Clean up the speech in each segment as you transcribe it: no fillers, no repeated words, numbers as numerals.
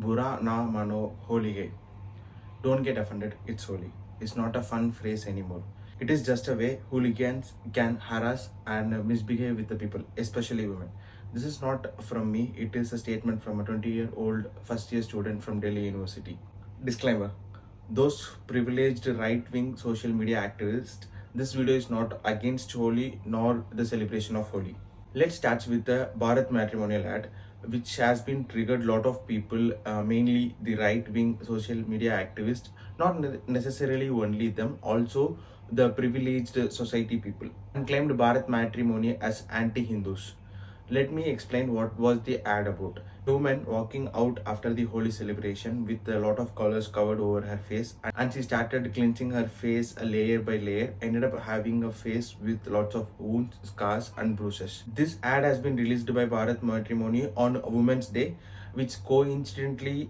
Bura na mano holige. Don't get offended, it's holy. It's not a fun phrase anymore. It is just a way hooligans can harass and misbehave with the people, especially women. This is not from me, it is a statement from a 20-year-old first year student from Delhi University. Disclaimer: those privileged right wing social media activists, this video is not against Holi nor the celebration of Holi. Let's start with the Bharat matrimonial ad, which has been triggered a lot of people, mainly the right-wing social media activists, not necessarily only them, also the privileged society people, and claimed Bharat matrimony as anti-Hindus. Let me explain what was the ad about. A woman walking out after the Holi celebration with a lot of colors covered over her face, and she started cleansing her face layer by layer, ended up having a face with lots of wounds, scars and bruises. This ad has been released by Bharat Matrimony on Women's Day, which coincidentally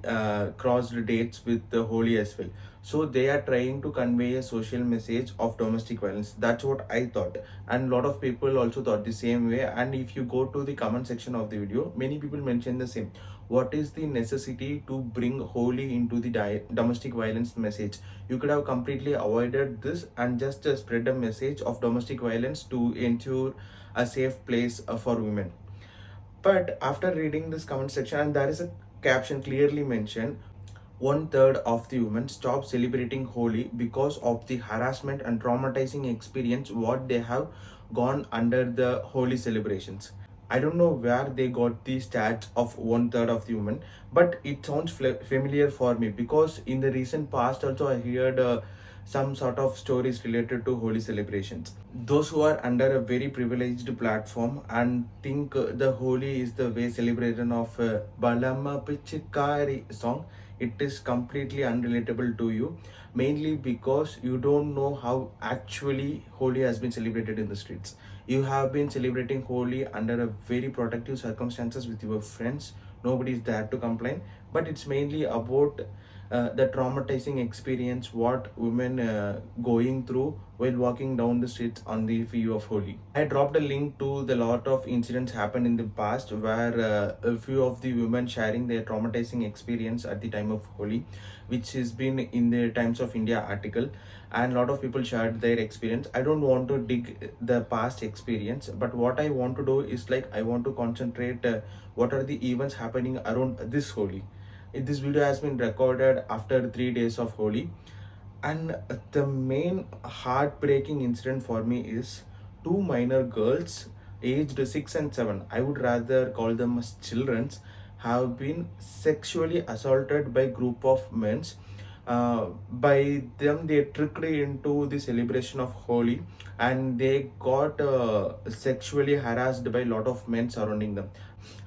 crossed dates with the Holi as well. So they are trying to convey a social message of domestic violence. That's what I thought, and a lot of people also thought the same way. And if you go to the comment section of the video, many people mention the same. What is the necessity to bring Holi into the domestic violence message? You could have completely avoided this and just spread a message of domestic violence to ensure a safe place for women. But after reading this comment section, and there is a caption clearly mentioned, one third of the women stop celebrating Holi because of the harassment and traumatizing experience what they have gone under the Holi celebrations. I don't know where they got the stats of one third of the women, but it sounds familiar for me because in the recent past also I heard some sort of stories related to Holi celebrations. Those who are under a very privileged platform and think the Holi is the way celebration of Balama Pichikari song, it is completely unrelatable to you, mainly because you don't know how actually Holi has been celebrated in the streets. You have been celebrating Holi under a very protective circumstances with your friends. Nobody is there to complain, but it's mainly about the traumatizing experience what women going through while walking down the streets on the eve of Holi. I dropped a link to the lot of incidents happened in the past where a few of the women sharing their traumatizing experience at the time of Holi, which has been in the Times of India article, and a lot of people shared their experience. I don't want to dig the past experience, but what I want to do is like I want to concentrate what are the events happening around this Holi. This video has been recorded after 3 days of Holi, and the main heartbreaking incident for me is two minor girls aged 6 and 7. I would rather call them as children, have been sexually assaulted by group of men. By them they tricked into the celebration of Holi, and they got sexually harassed by a lot of men surrounding them.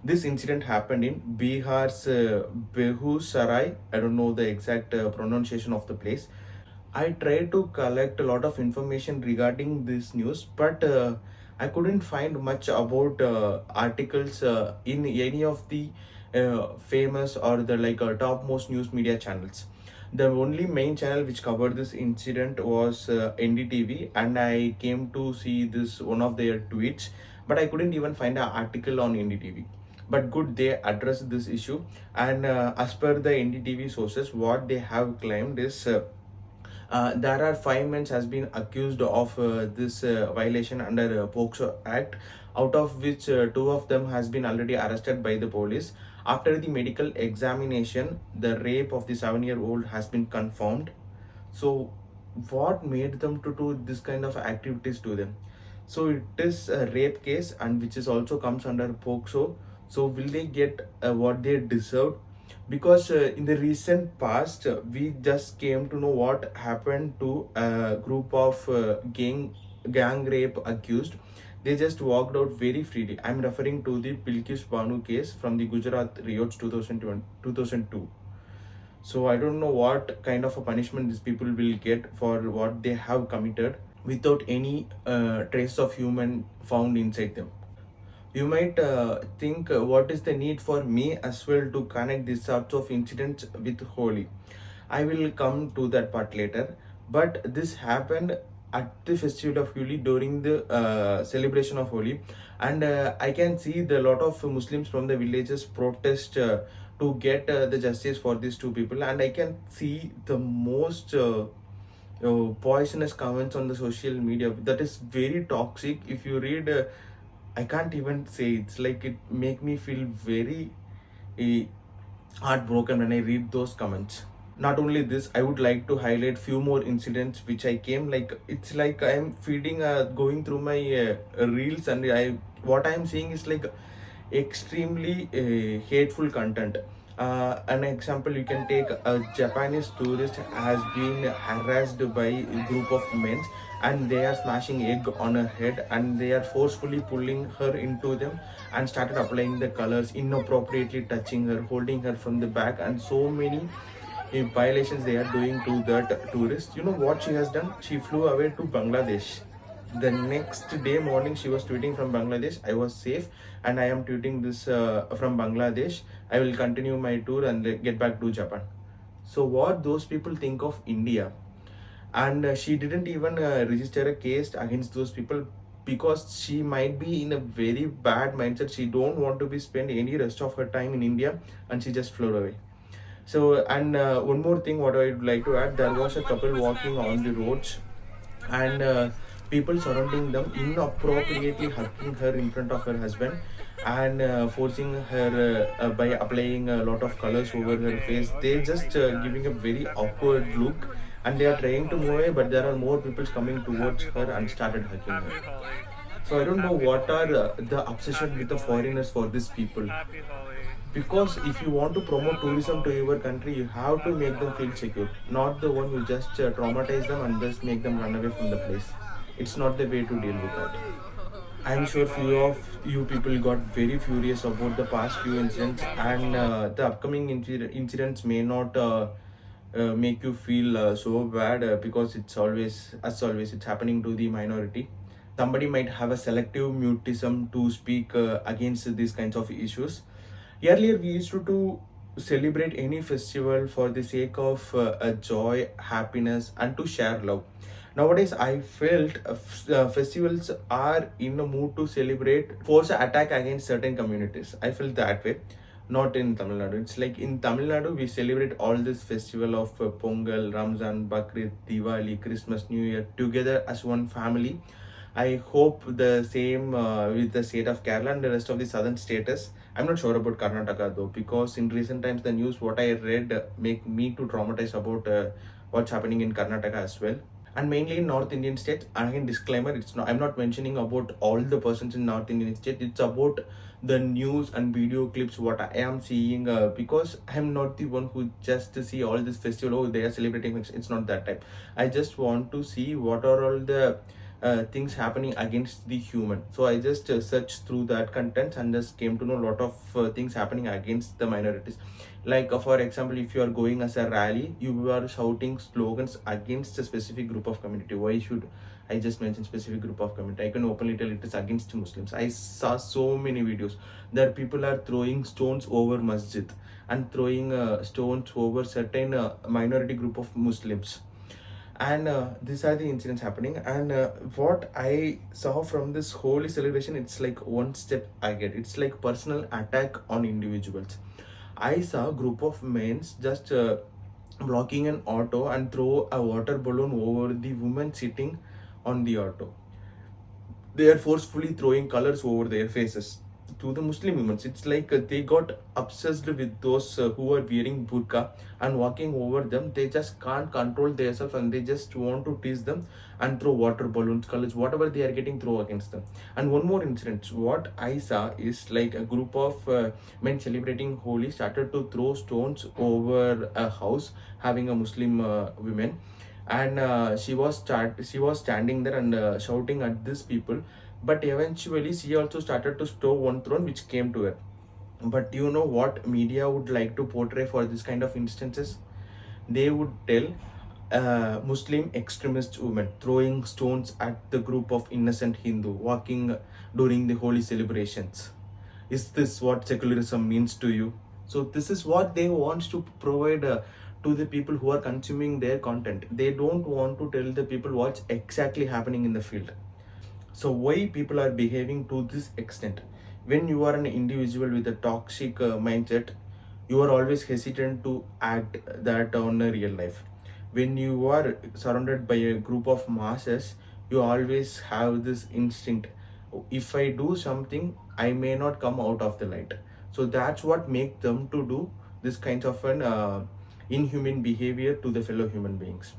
This incident happened in Bihar's Behusarai. I don't know the exact pronunciation of the place. I tried to collect a lot of information regarding this news, but I couldn't find much about articles in any of the famous or the topmost news media channels. The only main channel which covered this incident was NDTV, and I came to see this one of their tweets, but I couldn't even find an article on NDTV. But good, they addressed this issue, and as per the NDTV sources, what they have claimed is. There are 5 men has been accused of this violation under POCSO Act, out of which two of them has been already arrested by the police. After the medical examination, the rape of the 7-year-old has been confirmed. So, what made them to do this kind of activities to them? So it is a rape case, and which is also comes under POCSO. So will they get what they deserve? Because in the recent past we just came to know what happened to a group of gang rape accused. They just walked out very freely. I'm referring to the Bilkis Banu case from the Gujarat riots 2002. So I don't know what kind of a punishment these people will get for what they have committed without any trace of human found inside them. You might think what is the need for me as well to connect these sorts of incidents with Holi. I will come to that part later. But this happened at the festival of Holi during the celebration of Holi, and I can see the lot of Muslims from the villages protest to get the justice for these two people. And I can see the most poisonous comments on the social media that is very toxic. If you read, I can't even say, it's like it make me feel very uh, heartbroken when I read those comments. Not only this, I would like to highlight few more incidents which I came, like it's like I'm feeding going through my reels, and I what I'm seeing is like extremely hateful content. An example you can take: a Japanese tourist has been harassed by a group of men, and they are smashing egg on her head, and they are forcefully pulling her into them and started applying the colors, inappropriately touching her, holding her from the back, and so many violations they are doing to that tourist. You know what she has done? She flew away to Bangladesh. The next day morning, she was tweeting from Bangladesh, I was safe, and I am tweeting this from Bangladesh. I will continue my tour and get back to Japan. So, what those people think of India? And she didn't even register a case against those people because she might be in a very bad mindset. She don't want to be spend any rest of her time in India, and she just flew away. So, and one more thing, what I would like to add, there was a couple walking on the roads, and people surrounding them inappropriately hugging her in front of her husband, and forcing her by applying a lot of colors over her face. They just giving a very awkward look, and they are trying to move away, but there are more people coming towards her and started hugging her. So I don't know what are the obsession with the foreigners for these people. Because if you want to promote tourism to your country, you have to make them feel secure, not the one who just traumatize them and just make them run away from the place. It's not the way to deal with that. I'm sure few of you people got very furious about the past few incidents, and the upcoming incidents may not make you feel so bad, because it's always, as always, it's happening to the minority. Somebody might have a selective mutism to speak against these kinds of issues. Earlier, we used to celebrate any festival for the sake of a joy, happiness, and to share love. Nowadays, I felt festivals are in a mood to celebrate, force an attack against certain communities. I felt that way. Not in Tamil Nadu. It's like in Tamil Nadu, we celebrate all this festival of Pongal, Ramzan, Bakrid, Diwali, Christmas, New Year together as one family. I hope the same with the state of Kerala and the rest of the southern states. I'm not sure about Karnataka though, because in recent times the news what I read make me to traumatize about what's happening in Karnataka as well, and mainly in North Indian states. And again, disclaimer: it's not. I'm not mentioning about all the persons in North Indian states. It's about the news and video clips what I am seeing, because I'm not the one who just see all this festival. Oh, they are celebrating. It's not that type. I just want to see what are all the things happening against the human. So I just searched through that content and just came to know a lot of things happening against the minorities. Like for example, if you are going as a rally, you are shouting slogans against a specific group of community. Why should I just mention specific group of community? I can openly tell it is against Muslims. I saw so many videos that people are throwing stones over masjid and throwing stones over certain minority group of Muslims. And these are the incidents happening. And what I saw from this holy celebration, it's like one step ahead. It's like personal attack on individuals. I saw a group of men just blocking an auto and throw a water balloon over the woman sitting on the auto. They are forcefully throwing colors over their faces to the Muslim women. It's like they got obsessed with those who are wearing burqa and walking over them. They just can't control themselves, and they just want to tease them and throw water balloons, colors, whatever they are getting throw against them. And one more incident, what I saw is like a group of men celebrating Holi started to throw stones over a house having a Muslim women, and she was standing there and shouting at these people. But eventually she also started to stow one throne which came to her. But you know what media would like to portray for this kind of instances? They would tell Muslim extremist women throwing stones at the group of innocent Hindu walking during the holy celebrations. Is this what secularism means to you? So this is what they want to provide to the people who are consuming their content. They don't want to tell the people what's exactly happening in the field. So why people are behaving to this extent? When you are an individual with a toxic mindset, you are always hesitant to act that on a real life. When you are surrounded by a group of masses, you always have this instinct, if I do something I may not come out of the light. So that's what makes them to do this kind of an inhuman behavior to the fellow human beings.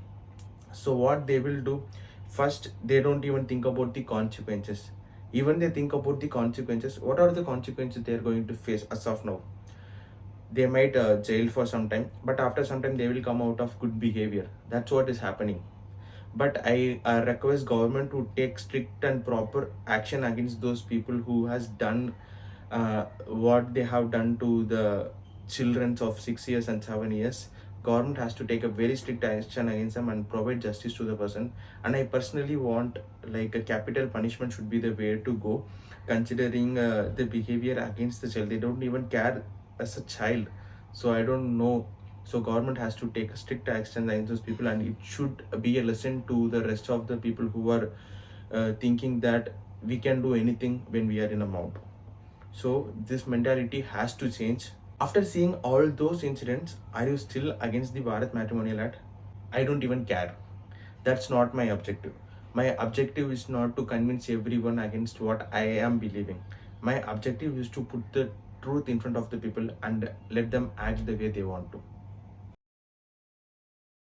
So what they will do, first they don't even think about the consequences. Even they think about the consequences, what are the consequences they are going to face as of now? They might jail for some time, but after some time they will come out of good behavior. That's what is happening. But I request government to take strict and proper action against those people who has done what they have done to the children of 6 years and 7 years. Government has to take a very strict action against them and provide justice to the person. And I personally want like a capital punishment should be the way to go, considering the behavior against the child. They don't even care as a child. So I don't know. So government has to take a strict action against those people, and it should be a lesson to the rest of the people who are thinking that we can do anything when we are in a mob. So this mentality has to change. After seeing all those incidents, are you still against the Bharat Matrimonial Act? I don't even care. That's not my objective. My objective is not to convince everyone against what I am believing. My objective is to put the truth in front of the people and let them act the way they want to.